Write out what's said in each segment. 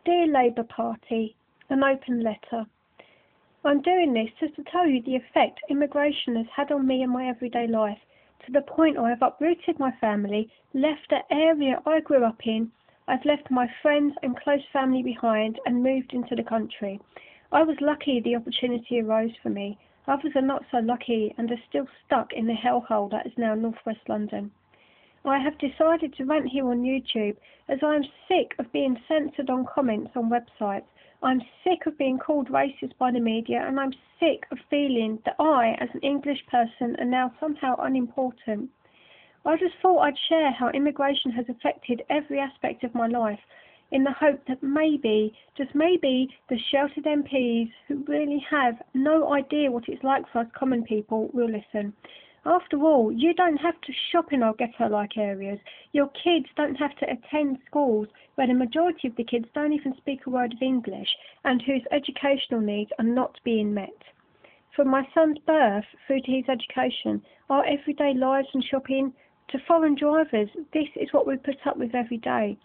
Dear Labour Party, an open letter. I'm doing this just to tell you the effect immigration has had on me and my everyday life, to the point I have uprooted my family, left the area I grew up in, I've left my friends and close family behind and moved into the country. I was lucky the opportunity arose for me. Others are not so lucky and are still stuck in the hellhole that is now northwest London. I have decided to rant here on YouTube as I am sick of being censored on comments on websites. I'm sick of being called racist by the media, and I'm sick of feeling that I, as an English person, am now somehow unimportant. I just thought I'd share how immigration has affected every aspect of my life, in the hope that maybe, just maybe, the sheltered MPs who really have no idea what it's like for us common people will listen. After all, you don't have to shop in our ghetto-like areas. Your kids don't have to attend schools where the majority of the kids don't even speak a word of English and whose educational needs are not being met. From my son's birth through to his education, our everyday lives and shopping, to foreign drivers, this is what we put up with every day.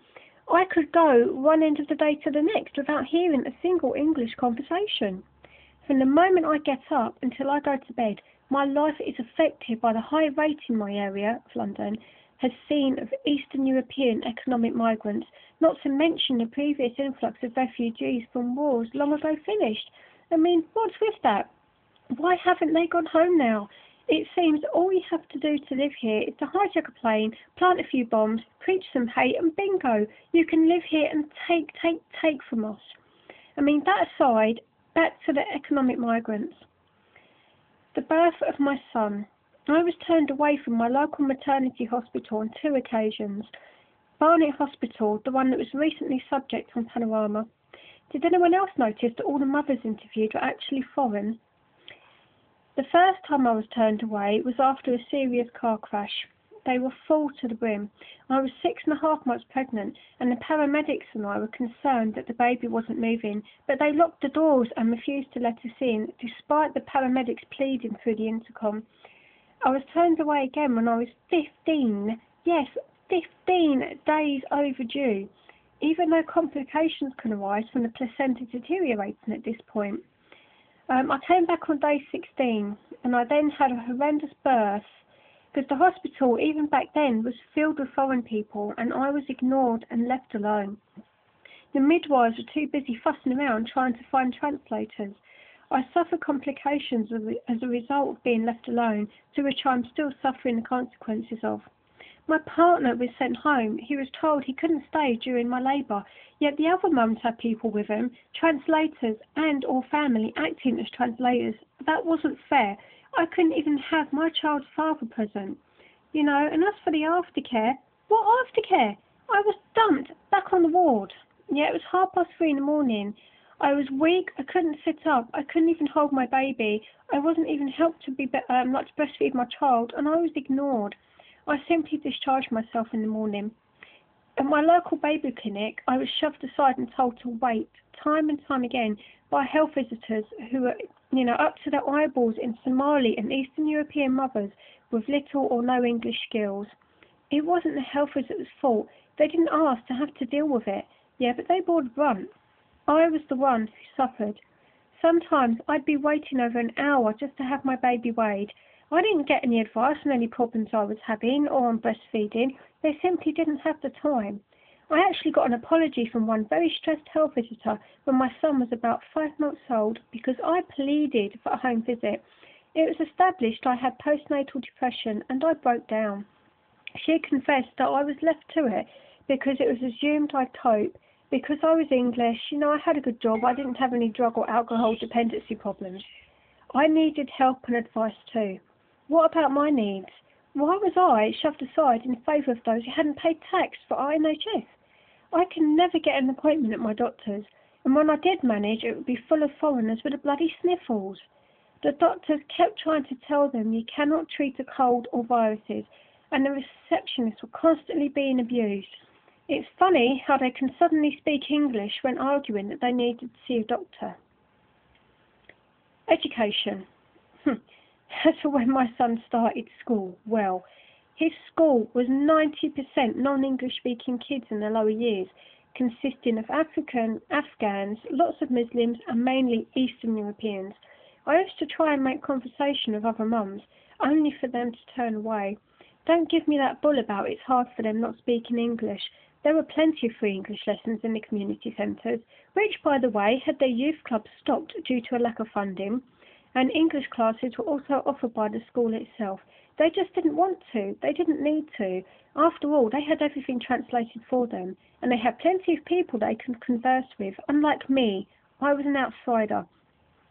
I could go one end of the day to the next without hearing a single English conversation. From the moment I get up until I go to bed, my life is affected by the high rate in my area of London has seen of Eastern European economic migrants, not to mention the previous influx of refugees from wars long ago finished. I mean, what's with that? Why haven't they gone home now? It seems all you have to do to live here is to hijack a plane, plant a few bombs, preach some hate, and bingo, you can live here and take from us. I mean, that aside, back to the economic migrants. The birth of my son. I was turned away from my local maternity hospital on 2 occasions. Barnet Hospital, the one that was recently subject on Panorama. Did anyone else notice that all the mothers interviewed were actually foreign? The first time I was turned away was after a serious car crash. They were full to the brim. I was 6.5 months pregnant, and the paramedics and I were concerned that the baby wasn't moving, but they locked the doors and refused to let us in, despite the paramedics pleading through the intercom. I was turned away again when I was 15. Yes, 15 days overdue, even though complications can arise from the placenta deteriorating at this point. I came back on day 16, and I then had a horrendous birth, because the hospital, even back then, was filled with foreign people, and I was ignored and left alone. The midwives were too busy fussing around trying to find translators. I suffered complications as a result of being left alone, to which I am still suffering the consequences of. My partner was sent home. He was told he couldn't stay during my labour, yet the other mums had people with them, translators and or family acting as translators. That wasn't fair. I couldn't even have my child's father present. You know, and as for the aftercare, what aftercare? I was dumped back on the ward. Yeah, it was 3:30 in the morning. I was weak, I couldn't sit up, I couldn't even hold my baby. I wasn't even helped to breastfeed my child, and I was ignored. I simply discharged myself in the morning. At my local baby clinic, I was shoved aside and told to wait, time and time again, by health visitors who were, up to their eyeballs in Somali and Eastern European mothers with little or no English skills. It wasn't the health visitors' fault. They didn't ask to have to deal with it. Yeah, but they bore the brunt. I was the one who suffered. Sometimes I'd be waiting over an hour just to have my baby weighed. I didn't get any advice on any problems I was having or on breastfeeding. They simply didn't have the time. I actually got an apology from one very stressed health visitor when my son was about 5 months old because I pleaded for a home visit. It was established I had postnatal depression and I broke down. She confessed that I was left to it because it was assumed I'd cope. Because I was English, I had a good job. I didn't have any drug or alcohol dependency problems. I needed help and advice too. What about my needs? Why was I shoved aside in favour of those who hadn't paid tax for our NHS? I can never get an appointment at my doctor's, and when I did manage, it would be full of foreigners with the bloody sniffles. The doctors kept trying to tell them you cannot treat a cold or viruses, and the receptionists were constantly being abused. It's funny how they can suddenly speak English when arguing that they needed to see a doctor. Education. As for when my son started school, well, his school was 90% non-English speaking kids in the lower years. consisting of Afghans, lots of Muslims, and mainly Eastern Europeans. I used to try and make conversation with other mums, only for them to turn away. Don't give me that bull about it's hard for them not speaking English. There were plenty of free English lessons in the community centres, which, by the way, had their youth clubs stopped due to a lack of funding, and English classes were also offered by the school itself. They just didn't want to. They didn't need to. After all, they had everything translated for them, and they had plenty of people they could converse with. Unlike me, I was an outsider.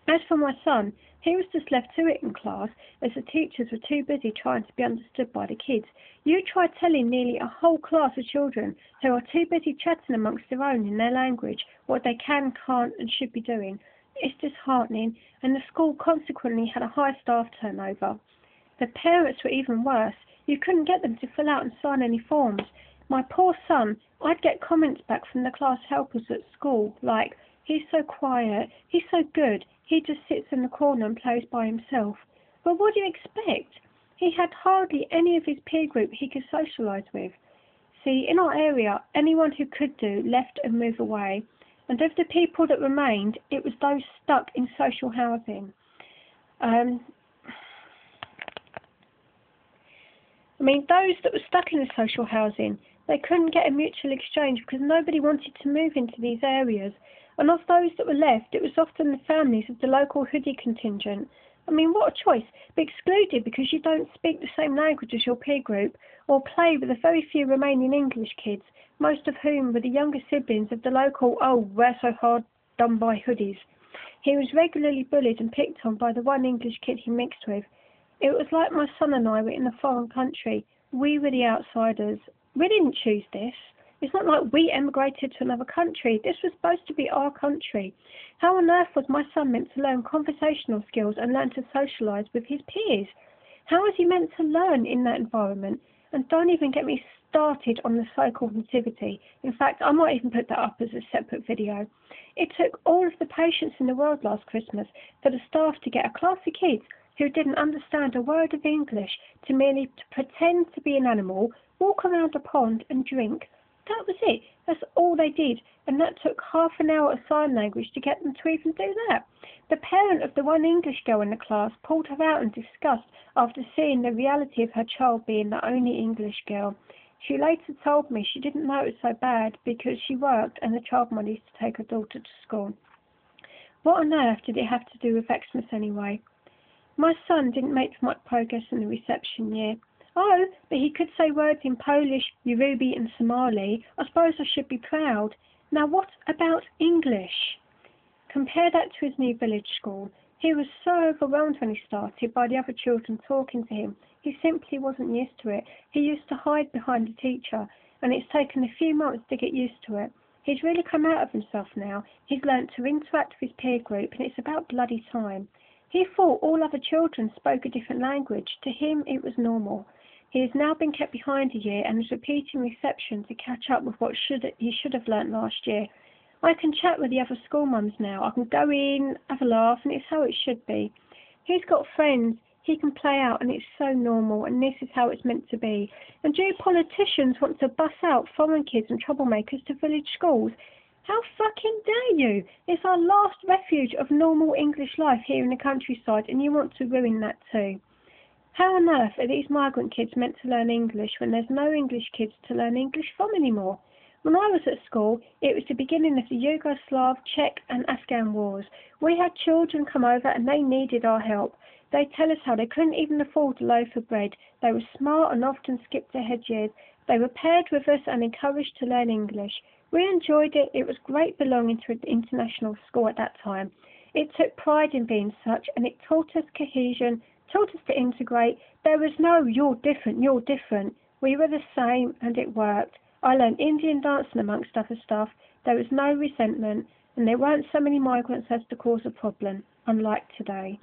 As for my son, he was just left to it in class, as the teachers were too busy trying to be understood by the kids. You try telling nearly a whole class of children who are too busy chatting amongst their own in their language what they can, can't and should be doing. It's disheartening, and the school consequently had a high staff turnover. The parents were even worse. You couldn't get them to fill out and sign any forms. My poor son, I'd get comments back from the class helpers at school, like, "He's so quiet, he's so good, he just sits in the corner and plays by himself." Well, what do you expect? He had hardly any of his peer group he could socialise with. See, in our area, anyone who could do left and moved away, and of the people that remained, it was those stuck in social housing. Those that were stuck in the social housing, they couldn't get a mutual exchange because nobody wanted to move into these areas. And of those that were left, it was often the families of the local hoodie contingent. What a choice. Be excluded because you don't speak the same language as your peer group, or play with the very few remaining English kids, most of whom were the younger siblings of the local, "Oh, we're so hard done by hoodies." He was regularly bullied and picked on by the one English kid he mixed with. It was like my son and I were in a foreign country. We were the outsiders. We didn't choose this. It's not like we emigrated to another country. This was supposed to be our country. How on earth was my son meant to learn conversational skills and learn to socialise with his peers? How was he meant to learn in that environment? And don't even get me started on the so-called nativity. In fact, I might even put that up as a separate video. It took all of the patience in the world last Christmas for the staff to get a class of kids who didn't understand a word of English to merely pretend to be an animal, walk around a pond and drink. That was it. That's all they did, and that took half an hour of sign language to get them to even do that. The parent of the one English girl in the class pulled her out in disgust after seeing the reality of her child being the only English girl. She later told me she didn't know it was so bad because she worked and the child managed to take her daughter to school. What on earth did it have to do with Xmas anyway? My son didn't make much progress in the reception year. Oh, but he could say words in Polish, Yoruba and Somali. I suppose I should be proud. Now what about English? Compare that to his new village school. He was so overwhelmed when he started by the other children talking to him. He simply wasn't used to it. He used to hide behind the teacher, and it's taken a few months to get used to it. He's really come out of himself now. He's learnt to interact with his peer group, and it's about bloody time. He thought all other children spoke a different language. To him, it was normal. He has now been kept behind a year and is repeating reception to catch up with what he should have learnt last year. I can chat with the other school mums now. I can go in, have a laugh, and it's how it should be. He's got friends he can play out, and it's so normal, and this is how it's meant to be. And do politicians want to bus out foreign kids and troublemakers to village schools? How fucking dare you? It's our last refuge of normal English life here in the countryside, and you want to ruin that too. How on earth are these migrant kids meant to learn English when there's no English kids to learn English from anymore? When I was at school, it was the beginning of the Yugoslav, Czech and Afghan wars. We had children come over and they needed our help. They'd tell us how they couldn't even afford a loaf of bread. They were smart and often skipped ahead years. They were paired with us and encouraged to learn English. We enjoyed it. It was great belonging to an international school at that time. It took pride in being such, and it taught us cohesion, taught us to integrate. There was no, you're different, you're different. We were the same, and it worked. I learned Indian dancing amongst other stuff. There was no resentment, and there weren't so many migrants as to cause a problem, unlike today.